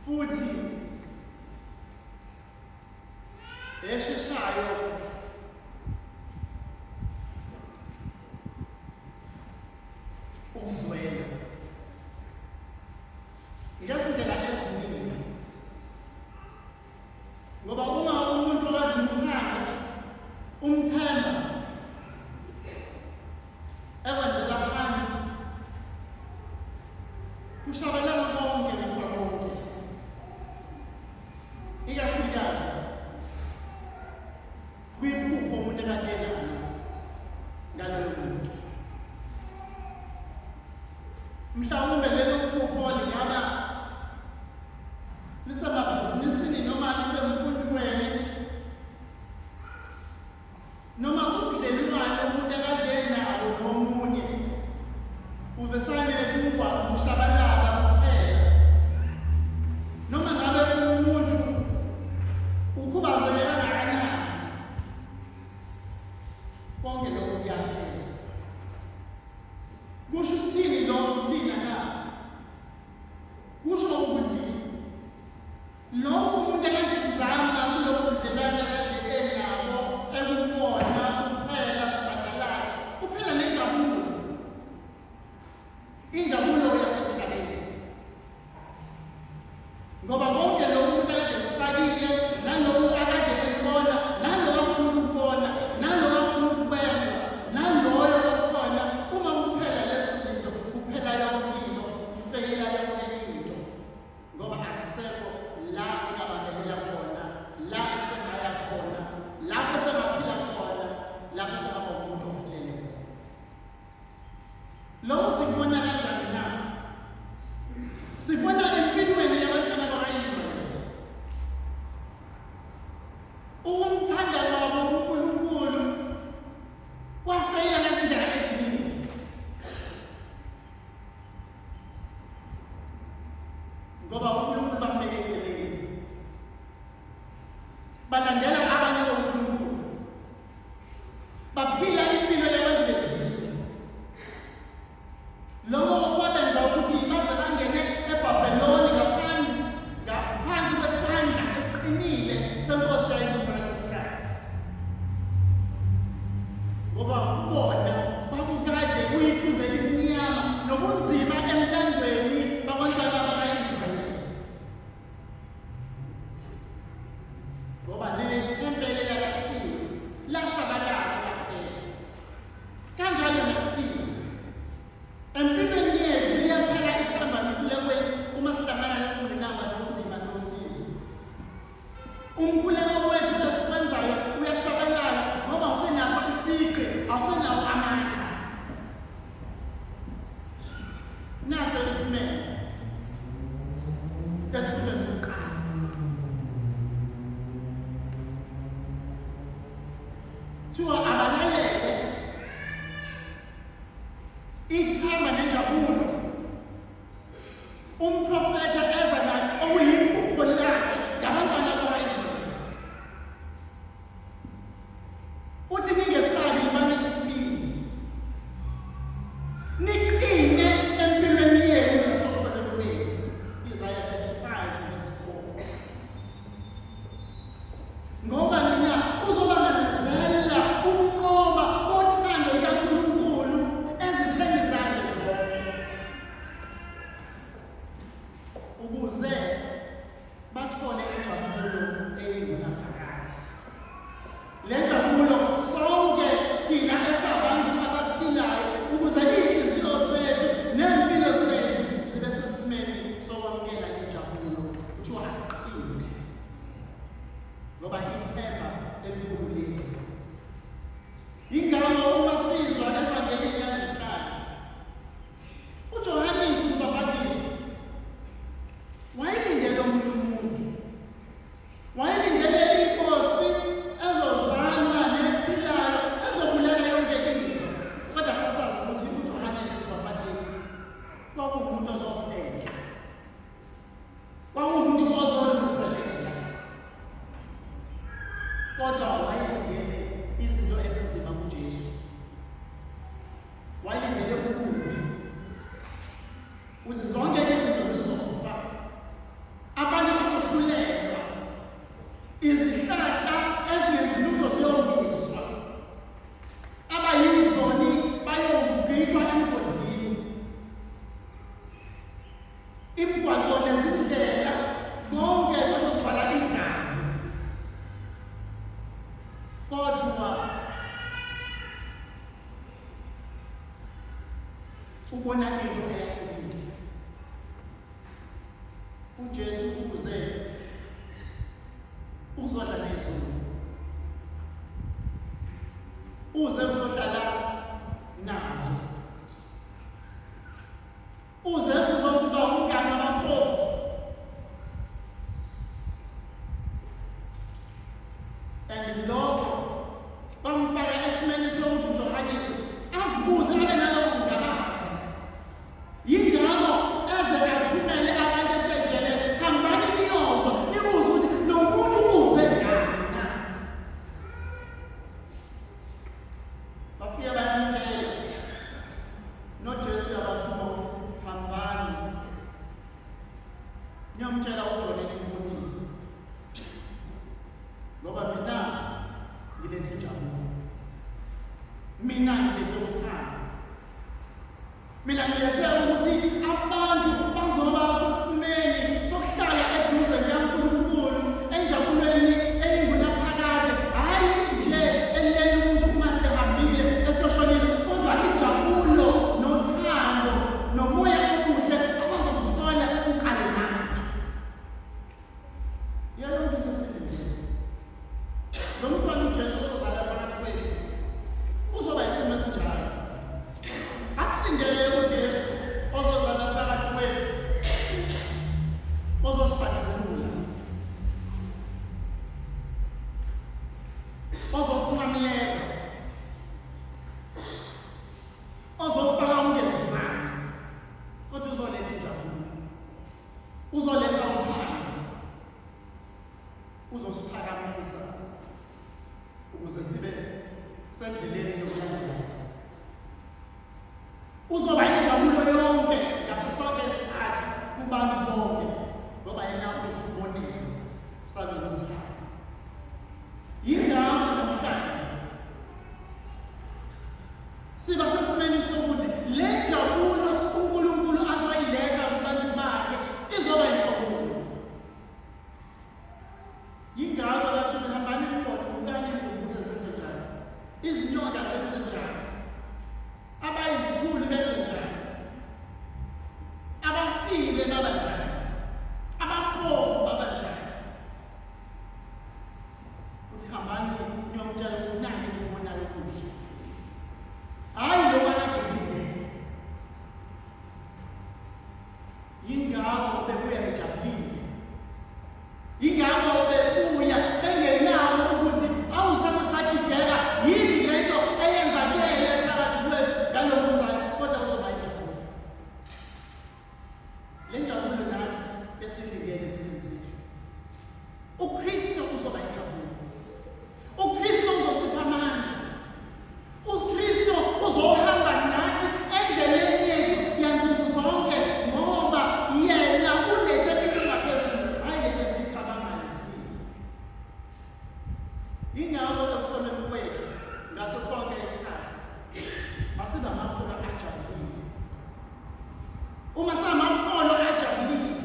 futhi esheshayo ukuzwela ngezindlela eziningi, ngoba uma umuntu owathanda umthemba ekwenzela phansi kushabalala konke kufa konke, ikakhulukazi kwiphupho umuntu ekade enalo ngaloyo muntu. Mhlawumbe lelo phupho lingaba lisemabhizinisini noma lisemfundweni noma ubudlelwano umuntu ekade enalo nomunye uvesane kuba umshabalala kuphela, noma ngabe umuntu ukhubazeke kangakanani, konke lokho kuyaphela. Kusho ukuthini lokho kuthina na? Kusho ukuthi lokho umuntu ekazama kulokho budlelwano ekade enabo ekubona kuphela kubhadalayo kuphela nenjabulo, injabulo yasemhlabeni, ngoba konke lokho umuntu akade kufakile nalokho akade ekubona nalokho afuna ukubona nalokho afuna ukwenza naloyo okhona, uma kuphela lezo zinto kuphela yonke into, kufeyila yonke into, ngoba akusekho la engabambelela khona, la esengaya khona, lapho esengaphila khona, lapho esengaba umuntu ophelele khona. Lokho sikubona kanjani na? Sibona empilweni yabantwana bakwa-Israyeli ukumthanda kwabo uNkulunkulu kwafeyila ngezindlela eziningi. Ngoba uNkulunkulu bambeke eceleni, balandela abanye onkulunkulu, baphila impilo yabantu bezizwe. Lokho kwabenza ukuthi baze bangene eBhabheloni ngaphansi kwesandla esiqinile senkosi yayinkosi ngesikhathi, ngoba bona bakukade kuyithuze elimnyama nobunzima emlandweni babantwana bakwa-Israyeli, ngoba nethempeli lakaPhili lashabalala laphela. Kanjalo nakuthina empilweni yethu liyaphela ithemba emkhulekweni uma sihlangana nezingqinamba nobunzima nosizi. Umkhuleko wethu esikwenzayo uyashabalala ngoba awusenaso isigqi, awusenawo amandla. Naso isimemo esifundweni sokuqala. Kuthiwa abalalele ithemba nenjabulo umprofetha eza naye okuyiphupho lakhe ngabantwana bakwa-Israyeli. Uthi ningesabi nimane isibindi, niqine empilweni yenu nasekukholweni kwenu. Isaiah 35:4. Ngoba mina uzobamemezela ukunqoba kothando lukaNkulunkulu ezitheni zakhe zonke, ukuze bathole injabulo eyingunaphakade. Le njabulo sonke thina esabantu abaphilayo, ukuze iy'nhliziyo zethu nempilo zethu zibe sesimeni sokwamukela injabulo. Kuthiwa asiqine ngoba ithemba elikhulu liyeza. Ingakho uma sizwa evangelini lanamhlanje, uJohannes uMbhapatisi wayelindele omunye umuntu, wayelindele inkosi ezozana nephilayo ezobulala yonke into, kodwa sasazi ukuthi uJohannes uMbhapatisi kwakuwumuntu ozophendla, kwakuwumuntu ozolungiselela, kodwa wayelindele izinto ezinzima kuJesu. imigwaqo nezindlela konke okugcwala igazi, kodwa ubona into eyahlukile. uJesu uze uzodla nezulu, uze uzohlala nazo, uze uzokuba umngane wabampofu, and lokho bamfaka esimeni sokuthi uJohannes azibuze abe nalowo mngakazi. Yingakho eze athumele abantu esejele, hambani niyozwa nibuze ukuthi lo muntu uze ngani na. Bafika bayamtshela, noJesu yabathuma ukuthi hambani niyomtshela uJona enimbonile, ngoba mina ngilethe injabulo, mina ngilethe uthando, mina ngilethe ukuthi abantu bazoba sesimeni sokuhlala eduze kaNkulunkulu enjabulweni eyingunaphakade, hhayi nje elele umuntu uma sehambile esoshonile, kodwa injabulo nothando nomoya omuhle abazokuthola ukale manje. Yalonke into esiyidingayo. Lo mntwana uJesu ozozala phakathi kwethu uzoba yisimo esinjalo. Asilindele uJesu ozozala phakathi kwethu, ozosibandlulula, ozosinqamleza, ozofaka ungezimali, kodwa uzoletha injabulo, uzoletha uthando, uzosiphakamisa ukuze sibe sendleleni yokulandela. Uzoba injabulo yonke ngaso sonke isikhathi kubantu bonke, ngoba yena uyisibonelo salolu thando. Yingakho namhlanje siba sesimeni sokuthi le njabulo uNkulunkulu azoyiletha kubantu bakhe izoba injabulo. Yingakho bathi hambani nibone ukanye ukuthi senze njani, izinyonga zenze njani, abayisithuli benze njani, abafile baba njani, abampofu baba njani. Uthi hambani niyomtshela ukuthi nange nikubonayo kuhle, hhayi lo wakadekile. Yingakho bebuya bejabulile, yingakho bebuya bengenawo ukuthi awusana sakigeka yini lento eyenzakele phakathi kwethu ngaloku kuzayo, kodwa uzoba injabulo. Le njabulo nathi esiyibikele empilweni zethu. uKristu uzoba injabulo, uKristu uzosipha amandla, uKristu uzohamba nathi endleleni yethu yansuku zonke, ngoba yena ulethe into ngaphezulu, hhayi le esiyicabangayo thina. Yingakho ekukholweni kwethu ngaso sonke isikhathi masibe amakholwa ajabulile. Uma singamakholwa ajabulile,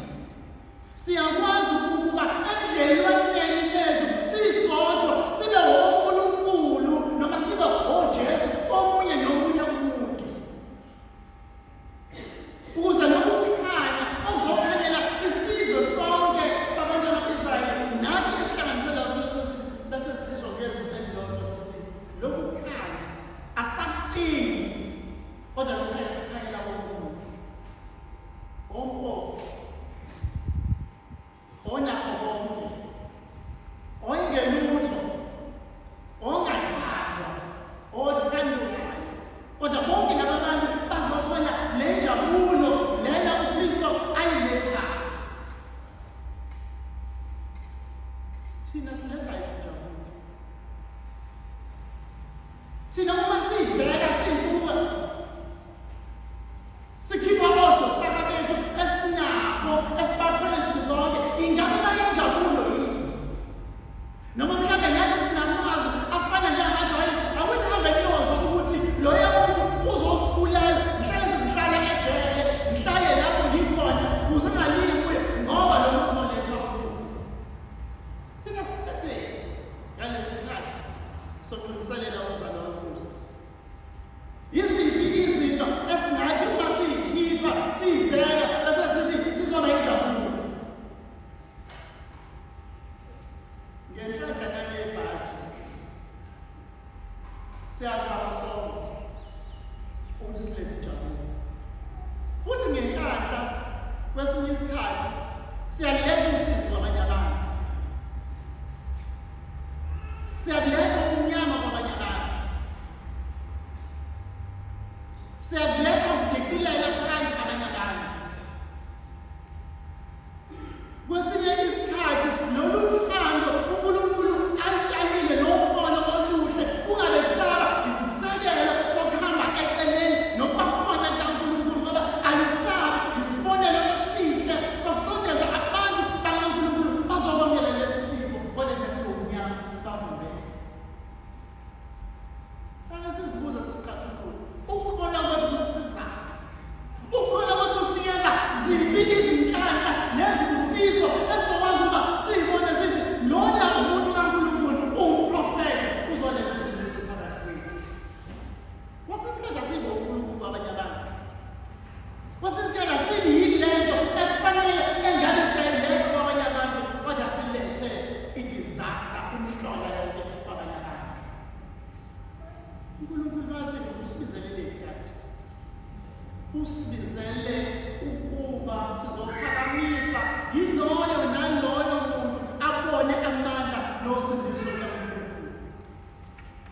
siyakwazi ukuba ebudlelwaneni bethu sisodwa sibe onkulunkulu noma sibe oJesu omunye nomunye umuntu, ukuze nokukhanya okuzokhanyela isizwe sonke sabantwana b'Israyeli nathi esihlanganisela ukuthi bese sizwa ngezwi elilodwa sithi lokhu kukhanya asaqini, kodwa kukhanya sikhanyela wonke umuntu, ompofu, onakho konke, ongelutho, ongathandwa, othandwayo, kodwa bonke laba bantu bazothola le njabulo lena uKristu ayilethayo. Thina siletha injabulo. Thina uma siyibheka siyibuka, sikhipha oJosaka bethu esinabo esibathole nsuku zonke, ingabe bayinjabulo yini? Noma mhlawumbe nathi sinamazwi afana njengamaJohannes, akuthi hambe niyozwa ukuthi loya muntu uzosibulala, mhlawumbe ngihlala ejele, ngihlale lapho ngikhona, ukuze ngalini Siyaletha usizi kwabanye abantu. Siyaletha umnyama kwabanye abantu. Siyaletha ukudikilela phansi abanye abantu. Kwesinye isikhathi lolu thando uNkulunkulu alitshalile nokholo oluhle ungabe kusaba isisekelo sokuhamba eceleni nokuba khona kaNkulunkulu ngoba alisabi isibonelo esihle sokusondeza abantu bakaNkulunkulu bazokwamukela lesi simo kodwa nesibonyama sibavumbele. Fanele sizibuze sisicathulule ukukhona kwethu kusisizana. Ukukhona kwethu kusinikeza ziphi izinhlanhla nezibusizo esizokwazi ukuba siyibone sithi lona umuntu kaNkulunkulu uwumprofethi uzoletha izinto phakathi kwethu. Kwasesikhanda sibe uNkulunkulu kwabanye abantu. Kwasesikhanda sibe yini lento ekufanele engabe siyayiletha kwabanye abantu kodwa silethe i-disaster umhlola yonke kwabanye abantu. uNkulunkulu faseke usibizelele kanti usibizele ukuba sizophakamisa yiloyo naloyo muntu abone amandla nosindiso kaNkulunkulu.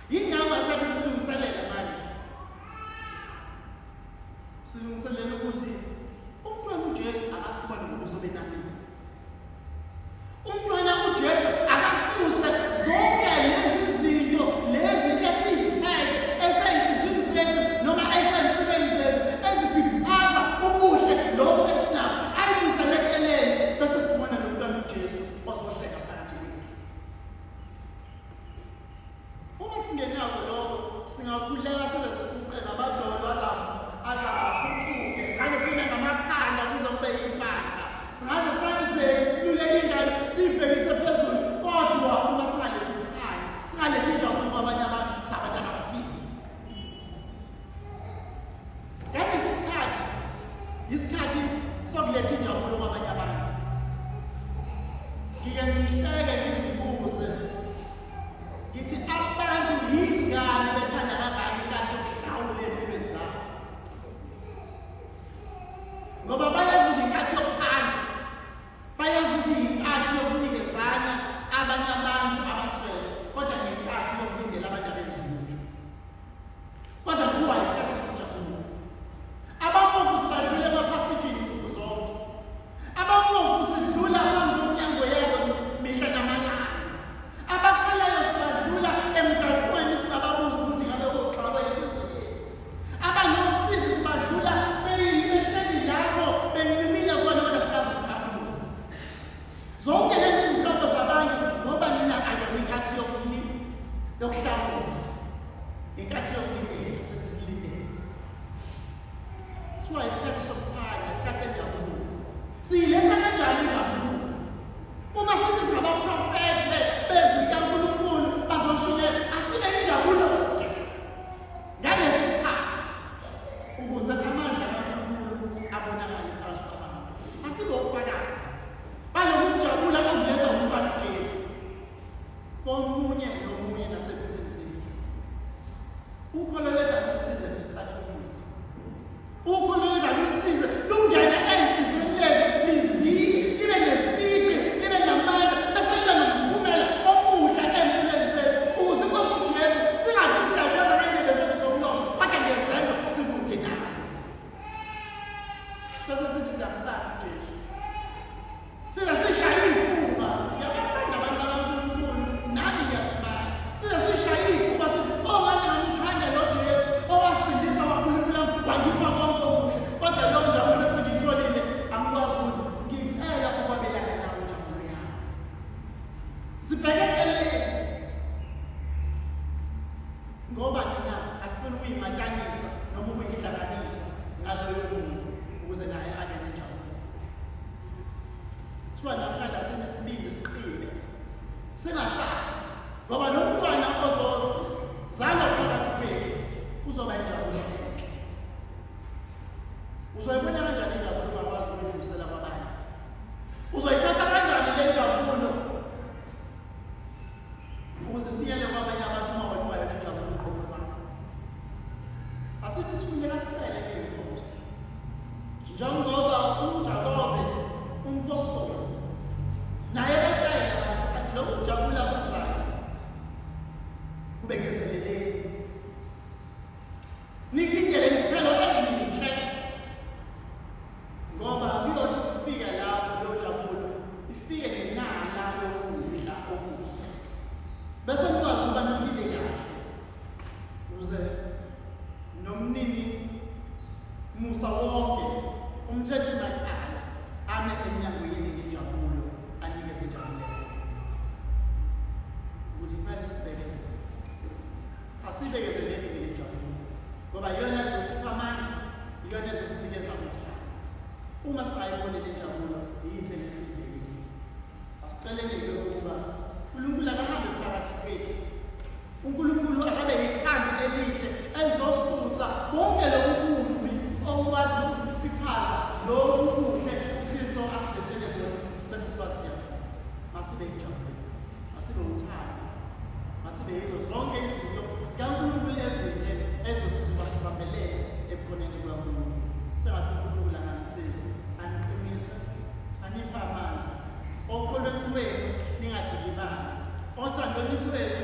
Yingakho asathi silungiselele manje. Silungiselele ukuthi umntwana uJesu akasibone ngobuso benamini. Umntwana uJesu akasuse zonke lezi zinto lezi esiziphethe eseyinhliziyweni zethu noma esempilweni zethu ezibhiphaza ubuhle lokho esinakho ayibuyisele eceleni bese sibona lo mntwana uJesu ozohleka phakathi kwethu. Uma singenako lokho singakhuleka sele sifuqe ngamadolo azaphucuke singaze sibe ngamakhanda kuze kube yimpahla singaze senze silule ingane siyibhekise phezulu kodwa uma singalethi ukhaya singalethi injabulo kwabanye abantu sabantu abafile. Ngalesi sikhathi isikhathi sokuletha injabulo kwabanye abantu. Ngike ngihleke ngizibuze ngithi abantu yingane bethanda kangaka inkathi yokuhlawula empilweni zabo. Ngoba bayazi ukuthi inkathi yokuphana, bayazi ukuthi inkathi yokunikezana abanye abantu abaswele kodwa ngenkathi yokulindela abantu abenza ulutho. Kodwa kuthiwa isikhathi sokujabula. Abampofu sibadlula emaphasijini nsuku zonke. Abampofu sidlula umnyango yabo mihla namalanga. Abakhalayo sibadlula emgaqweni singababuza ukuthi ngabe koxakwe kwenzekeni. Abanosizi sibadlula behleli lapho bencimile kona kodwa sikaze sibabuze. Zonke lezi zinhlobo zabantu ngoba nina ayona inkathi yokuhlawula. Inkathi yokulindela sithi silindele. Kuthiwa isikhathi sokuphana, isikhathi senjabulo. Siyiletha kanjani injabulo? Uma sithi singabaprofethe bezwi likaNkulunkulu bazoshulela asibe injabulo-ke ngalesi sikhathi ukuze amandla kaNkulunkulu abonakale phakathi kwabantu. Asibe ubufakazi balokujabula obuletha umntwana uJesu komunye nomunye nasempilweni zethu. Ukholo lwethu alusize lusicathulise. Ukholo lwethu alusize lungene enhliziyweni yethu lizike libe nesiphi libe namandla bese libe nomphumela omuhle empilweni zethu ukuze inkosi uJesu singathi siyakwenza ngendlela zethu zomlomo kodwa ngezenzo sikude naye. Bese sithi siyamthanda uJesu. Size sishaye ifuba ngiyabathanda abantu bakaNkulunkulu nami ngiyasibala. Size sishaye ifuba sithi ngathi ngamthanda lo Jesu owasindisa wakhulumela wangipha konke okuhle kodwa lo njabulo esengiyitholile angikwazi ukuthi ngicela ukwabelana nawe injabulo yami. Sibheke eceleni ngoba nina asifuni ukuyimatanisa noma ukuyihlanganisa ngaloyo muntu ukuze naye abe nenjabulo. Kuthiwa namhlanje asenesibindi siqine singasabi ngoba lo mntwana ozozalwa phakathi kwethu uzoba injabulo. Uzoyibona kanjani injabulo ungakwazi ukuyidlulisela kwabanye? Uzoyithatha kanjani le njabulo ukuze ifinyelele kwabanye abantu uma wena ubayona injabulo uqobo lwakho? Asithi sifuneka sicele kule nkonzo njengoba uJakobe umpostoli uma singayiboni le njabulo yiphi lesidingo. Asiceleni ukuba uNkulunkulu akahambe phakathi kwethu. uNkulunkulu akabe yikhambi elihle elizosusa bonke lobubi okwazi ukufiphaza lokhu kuhle uKristu asilethele bona bese sikwasiya. Masibe injabulo, masibe uthando, masibe yizo zonke izinto zikaNkulunkulu ezinhle ezosiza sibambelele ebukhoneni bukaNkulunkulu. Sengathi uNkulunkulu anganisiza, aniqinise, aniphe amandla. Okholweni lwenu ningadikibali, othandweni lwethu